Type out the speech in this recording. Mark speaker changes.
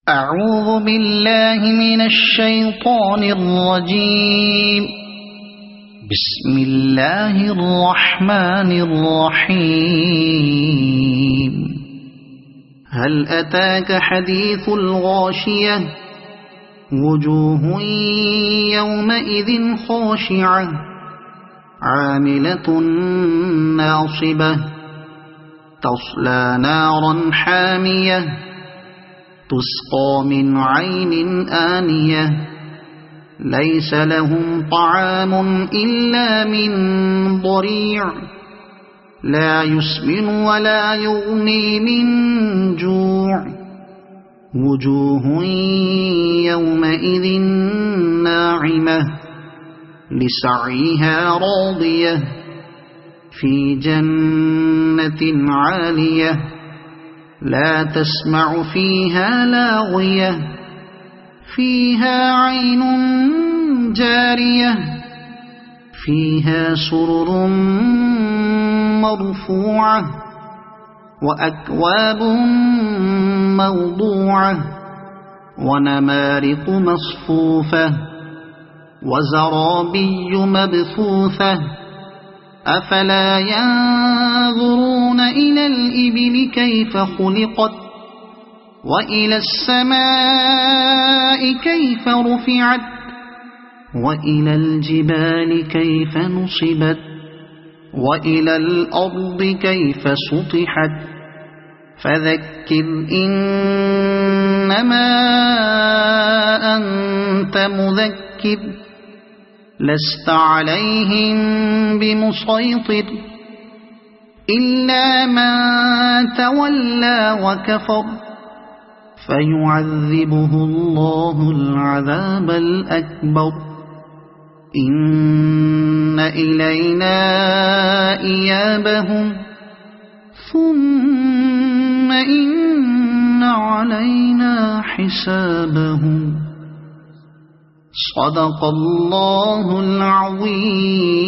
Speaker 1: أعوذ بالله من الشيطان الرجيم. بسم الله الرحمن الرحيم. هل أتاك حديث الغاشية؟ وجوه يومئذ خاشعة عاملة ناصبة تصلى نارا حامية تسقى من عين آنية ليس لهم طعام إلا من ضريع لا يسمن ولا يغني من جوع وجوه يومئذ ناعمة لسعيها راضية في جنة عالية لا تسمع فيها لاغية فيها عين جارية فيها سرر مرفوعة وأكواب موضوعة ونمارق مصفوفة وزرابي مبثوثة أفلا ينظرون إلى الإبل كيف خلقت وإلى السماء كيف رفعت وإلى الجبال كيف نصبت وإلى الأرض كيف سطحت فذكر إنما أنت مذكر لست عليهم بمسيطر إلا من تولى وكفر فيعذبه الله العذاب الأكبر إن إلينا إيابهم ثم إن علينا حسابهم. صدق الله العظيم.